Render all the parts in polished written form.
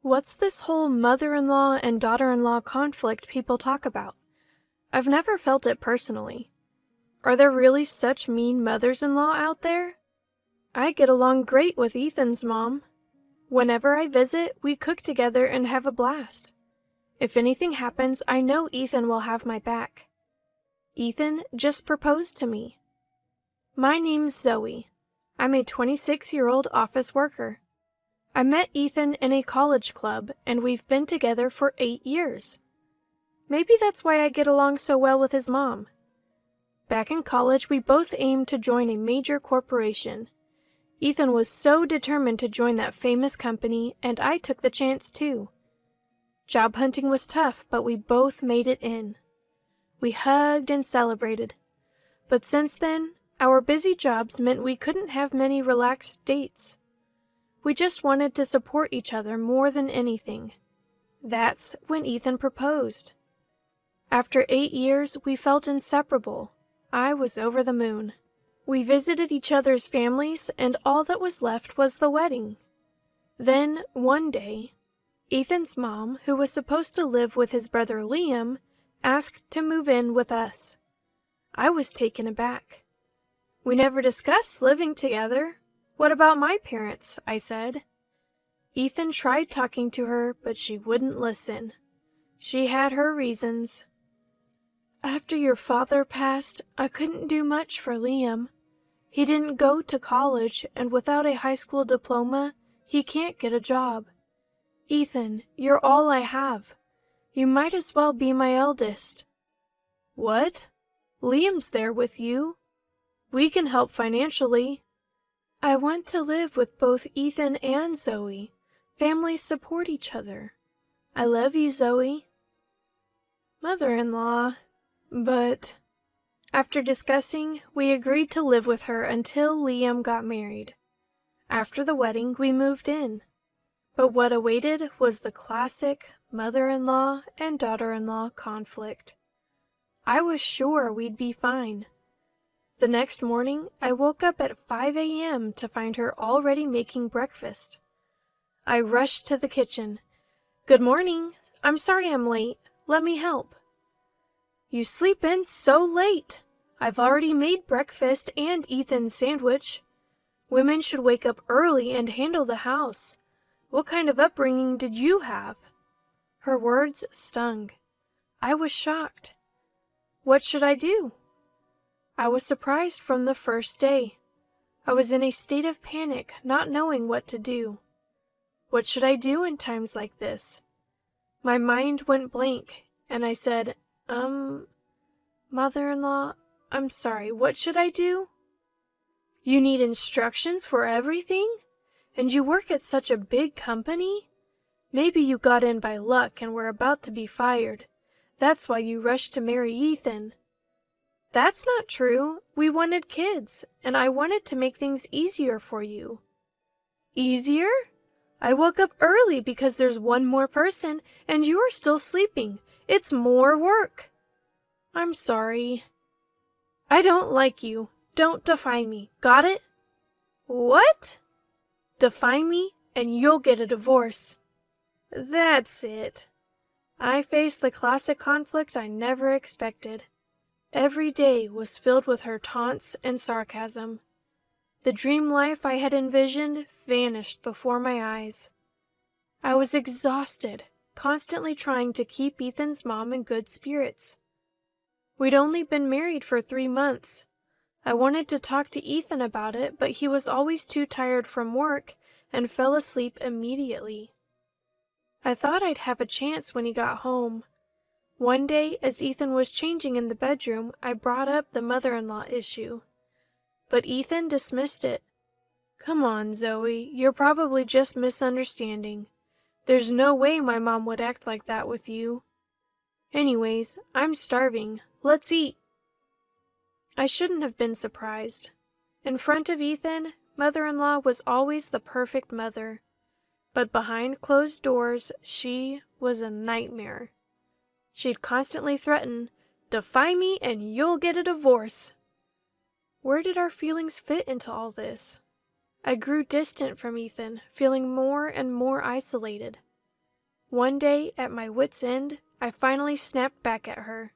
What's this whole mother-in-law and daughter-in-law conflict people talk about? I've never felt it personally. Are there really such mean mothers-in-law out there? I get along great with Ethan's mom. Whenever I visit, we cook together and have a blast. If anything happens, I know Ethan will have my back. Ethan just proposed to me. My name's Zoe. I'm a 26-year-old office worker. I met Ethan in a college club, and we've been together for 8 years. Maybe that's why I get along so well with his mom. Back in college, we both aimed to join a major corporation. Ethan was so determined to join that famous company, and I took the chance too. Job hunting was tough, but we both made it in. We hugged and celebrated. But since then, our busy jobs meant we couldn't have many relaxed dates. We just wanted to support each other more than anything. That's when Ethan proposed. After 8 years, we felt inseparable. I was over the moon. We visited each other's families, and all that was left was the wedding. Then, one day, Ethan's mom, who was supposed to live with his brother Liam, asked to move in with us. I was taken aback. We never discussed living together. What about my parents? I said. Ethan tried talking to her, but she wouldn't listen. She had her reasons. After your father passed, I couldn't do much for Liam. He didn't go to college, and without a high school diploma, he can't get a job. Ethan, you're all I have. You might as well be my eldest. What? Liam's there with you. We can help financially. I want to live with both Ethan and Zoe. Families support each other. I love you, Zoe. Mother-in-law, but... After discussing, we agreed to live with her until Liam got married. After the wedding, we moved in. But what awaited was the classic mother-in-law and daughter-in-law conflict. I was sure we'd be fine. The next morning, I woke up at 5 a.m. to find her already making breakfast. I rushed to the kitchen. Good morning. I'm sorry I'm late. Let me help. You sleep in so late. I've already made breakfast and Ethan's sandwich. Women should wake up early and handle the house. What kind of upbringing did you have? Her words stung. I was shocked. What should I do? I was surprised from the first day. I was in a state of panic, not knowing what to do. What should I do in times like this? My mind went blank, and I said, Mother-in-law, I'm sorry, what should I do? You need instructions for everything? And you work at such a big company? Maybe you got in by luck and were about to be fired. That's why you rushed to marry Ethan. That's not true. We wanted kids, and I wanted to make things easier for you. Easier? I woke up early because there's one more person, and you're still sleeping. It's more work. I'm sorry. I don't like you. Don't defy me. Got it? What? Defy me, and you'll get a divorce. That's it. I faced the classic conflict I never expected. Every day was filled with her taunts and sarcasm. The dream life I had envisioned vanished before my eyes. I was exhausted, constantly trying to keep Ethan's mom in good spirits. We'd only been married for 3 months. I wanted to talk to Ethan about it, but he was always too tired from work and fell asleep immediately. I thought I'd have a chance when he got home. One day, as Ethan was changing in the bedroom, I brought up the mother-in-law issue. But Ethan dismissed it. Come on, Zoe, you're probably just misunderstanding. There's no way my mom would act like that with you. Anyways, I'm starving. Let's eat. I shouldn't have been surprised. In front of Ethan, mother-in-law was always the perfect mother. But behind closed doors, she was a nightmare. She'd constantly threaten, "Defy me and you'll get a divorce." Where did our feelings fit into all this? I grew distant from Ethan, feeling more and more isolated. One day, at my wit's end, I finally snapped back at her.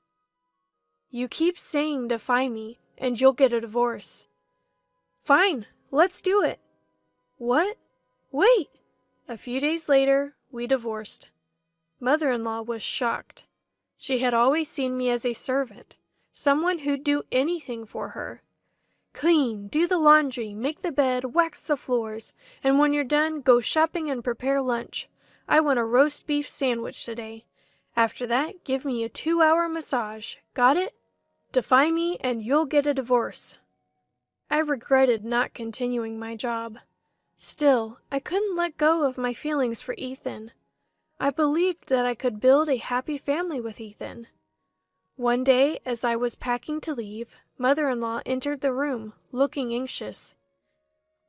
You keep saying defy me, and you'll get a divorce. Fine, let's do it. What? Wait! A few days later, we divorced. Mother-in-law was shocked. She had always seen me as a servant, someone who'd do anything for her. Clean, do the laundry, make the bed, wax the floors, and when you're done, go shopping and prepare lunch. I want a roast beef sandwich today. After that, give me a 2-hour massage. Got it? Defy me and you'll get a divorce. I regretted not continuing my job. Still, I couldn't let go of my feelings for Ethan. I believed that I could build a happy family with Ethan. One day, as I was packing to leave, Mother-in-law entered the room, looking anxious.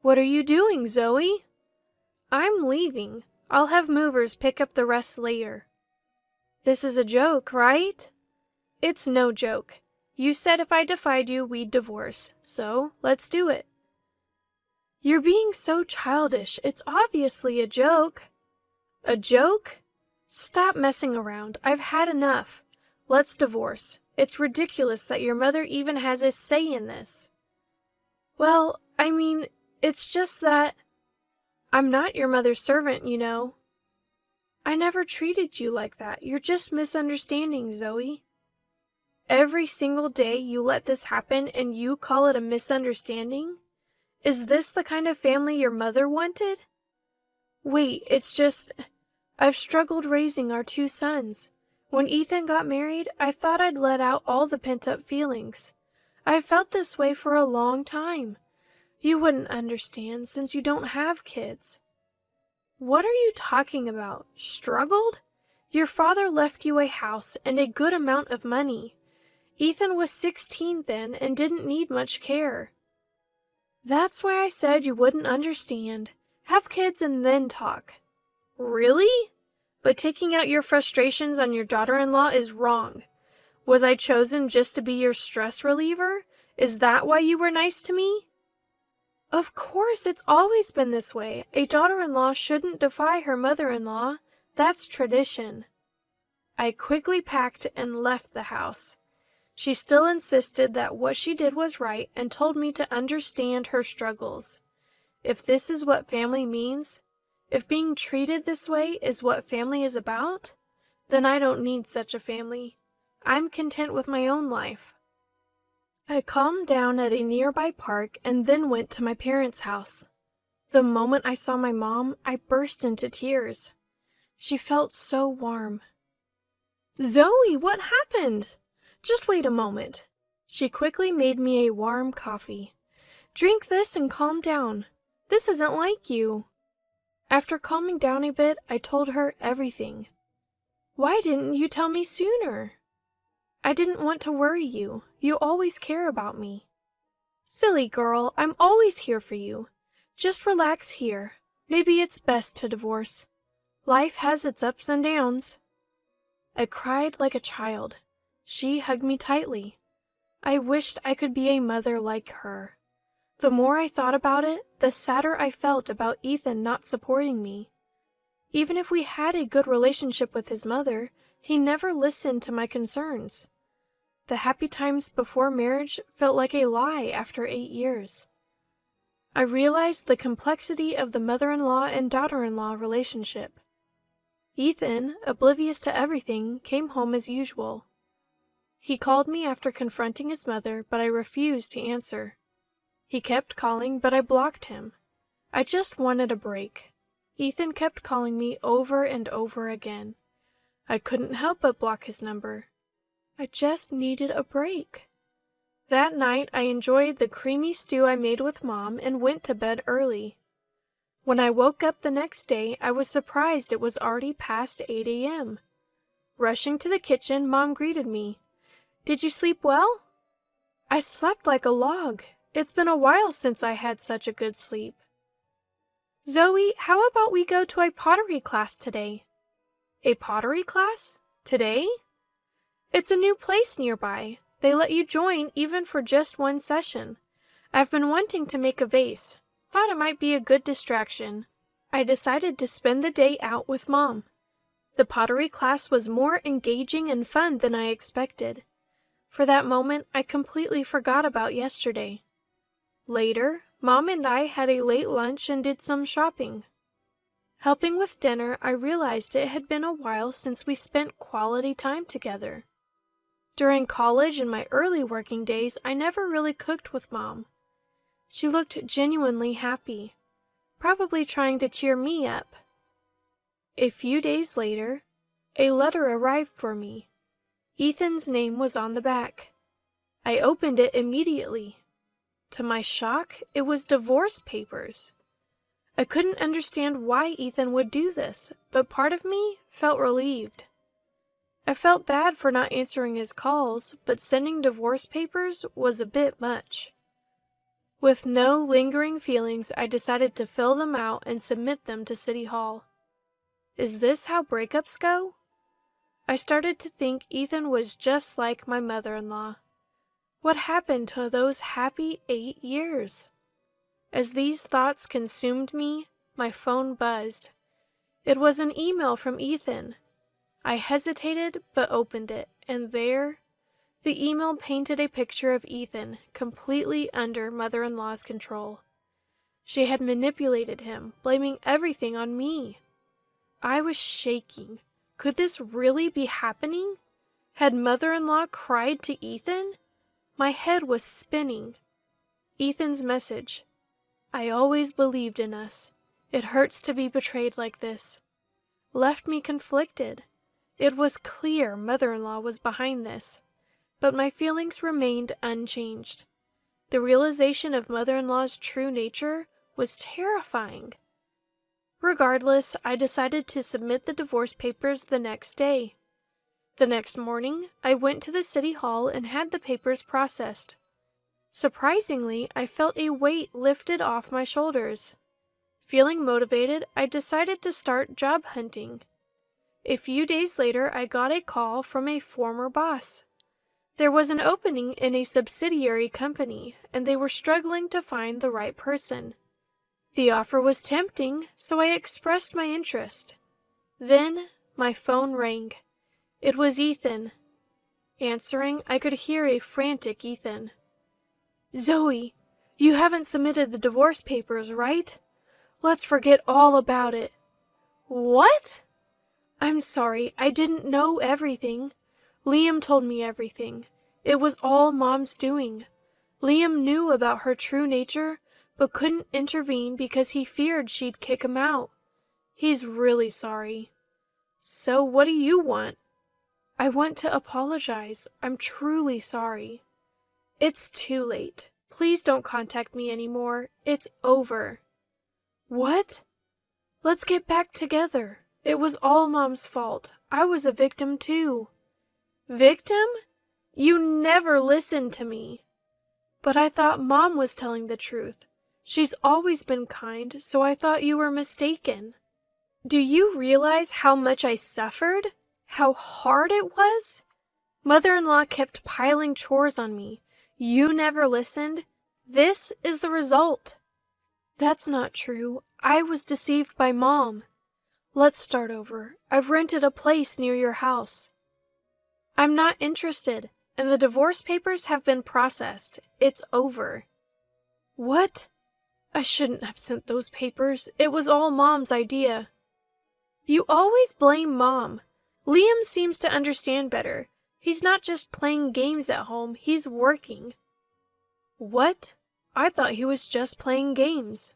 What are you doing, Zoe? I'm leaving. I'll have movers pick up the rest later. This is a joke, right? It's no joke. You said if I defied you, we'd divorce, so let's do it. You're being so childish. It's obviously a joke. A joke? Stop messing around. I've had enough. Let's divorce. It's ridiculous that your mother even has a say in this. Well, I mean, it's just that I'm not your mother's servant, you know. I never treated you like that. You're just misunderstanding, Zoe. Every single day you let this happen and you call it a misunderstanding? Is this the kind of family your mother wanted? Wait, it's just, I've struggled raising our 2 sons. When Ethan got married, I thought I'd let out all the pent-up feelings. I've felt this way for a long time. You wouldn't understand since you don't have kids. What are you talking about? Struggled? Your father left you a house and a good amount of money. Ethan was 16 then and didn't need much care. That's why I said you wouldn't understand. Have kids and then talk. Really? But taking out your frustrations on your daughter-in-law is wrong. Was I chosen just to be your stress reliever? Is that why you were nice to me? Of course, it's always been this way. A daughter-in-law shouldn't defy her mother-in-law. That's tradition. I quickly packed and left the house. She still insisted that what she did was right and told me to understand her struggles. If this is what family means, if being treated this way is what family is about, then I don't need such a family. I'm content with my own life. I calmed down at a nearby park and then went to my parents' house. The moment I saw my mom, I burst into tears. She felt so warm. Zoe, what happened? Just wait a moment. She quickly made me a warm coffee. Drink this and calm down. This isn't like you. After calming down a bit, I told her everything. Why didn't you tell me sooner? I didn't want to worry you. You always care about me. Silly girl, I'm always here for you. Just relax here. Maybe it's best to divorce. Life has its ups and downs. I cried like a child. She hugged me tightly. I wished I could be a mother like her. The more I thought about it, the sadder I felt about Ethan not supporting me. Even if we had a good relationship with his mother, he never listened to my concerns. The happy times before marriage felt like a lie after 8 years. I realized the complexity of the mother-in-law and daughter-in-law relationship. Ethan, oblivious to everything, came home as usual. He called me after confronting his mother, but I refused to answer. He kept calling, but I blocked him. I just wanted a break. Ethan kept calling me over and over again. I couldn't help but block his number. I just needed a break. That night, I enjoyed the creamy stew I made with Mom and went to bed early. When I woke up the next day, I was surprised it was already past 8 a.m. Rushing to the kitchen, Mom greeted me. Did you sleep well? I slept like a log. It's been a while since I had such a good sleep. Zoe, how about we go to a pottery class today? A pottery class? Today? It's a new place nearby. They let you join even for just 1 session. I've been wanting to make a vase. Thought it might be a good distraction. I decided to spend the day out with Mom. The pottery class was more engaging and fun than I expected. For that moment, I completely forgot about yesterday. Later, Mom and I had a late lunch and did some shopping. Helping with dinner, I realized it had been a while since we spent quality time together. During college and my early working days, I never really cooked with Mom. She looked genuinely happy, probably trying to cheer me up. A few days later, a letter arrived for me. Ethan's name was on the back. I opened it immediately. To my shock, it was divorce papers. I couldn't understand why Ethan would do this, but part of me felt relieved. I felt bad for not answering his calls, but sending divorce papers was a bit much. With no lingering feelings, I decided to fill them out and submit them to City Hall. Is this how breakups go? I started to think Ethan was just like my mother-in-law. What happened to those happy 8 years? As these thoughts consumed me, my phone buzzed. It was an email from Ethan. I hesitated but opened it, and there, the email painted a picture of Ethan completely under mother-in-law's control. She had manipulated him, blaming everything on me. I was shaking. Could this really be happening? Had mother-in-law cried to Ethan? My head was spinning. Ethan's message. I always believed in us. It hurts to be betrayed like this. Left me conflicted. It was clear mother-in-law was behind this, but my feelings remained unchanged. The realization of mother-in-law's true nature was terrifying. Regardless, I decided to submit the divorce papers the next day. The next morning, I went to the city hall and had the papers processed. Surprisingly, I felt a weight lifted off my shoulders. Feeling motivated, I decided to start job hunting. A few days later, I got a call from a former boss. There was an opening in a subsidiary company, and they were struggling to find the right person. The offer was tempting, so I expressed my interest. Then, my phone rang. It was Ethan. Answering, I could hear a frantic Ethan. Zoe, you haven't submitted the divorce papers, right? Let's forget all about it. What? I'm sorry, I didn't know everything. Liam told me everything. It was all Mom's doing. Liam knew about her true nature, but couldn't intervene because he feared she'd kick him out. He's really sorry. So what do you want? I want to apologize. I'm truly sorry. It's too late. Please don't contact me anymore. It's over. What? Let's get back together. It was all Mom's fault. I was a victim too. Victim? You never listened to me. But I thought Mom was telling the truth. She's always been kind, so I thought you were mistaken. Do you realize how much I suffered? How hard it was? Mother-in-law kept piling chores on me. You never listened. This is the result. That's not true. I was deceived by Mom. Let's start over. I've rented a place near your house. I'm not interested, and the divorce papers have been processed. It's over. What? I shouldn't have sent those papers. It was all Mom's idea. You always blame Mom. Liam seems to understand better. He's not just playing games at home, he's working. What? I thought he was just playing games.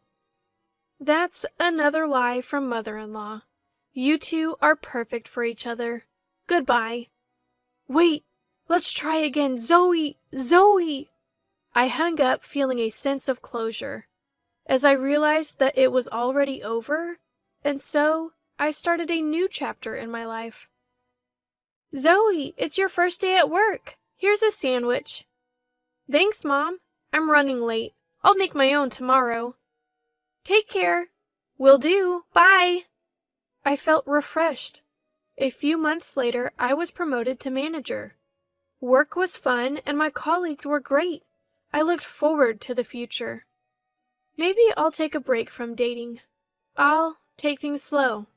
That's another lie from mother-in-law. You two are perfect for each other. Goodbye. Wait, let's try again. Zoe! Zoe! I hung up feeling a sense of closure, as I realized that it was already over, and so I started a new chapter in my life. Zoe, it's your first day at work. Here's a sandwich. Thanks, Mom. I'm running late. I'll make my own tomorrow. Take care. Will do. Bye. I felt refreshed. A few months later, I was promoted to manager. Work was fun and my colleagues were great. I looked forward to the future. Maybe I'll take a break from dating. I'll take things slow.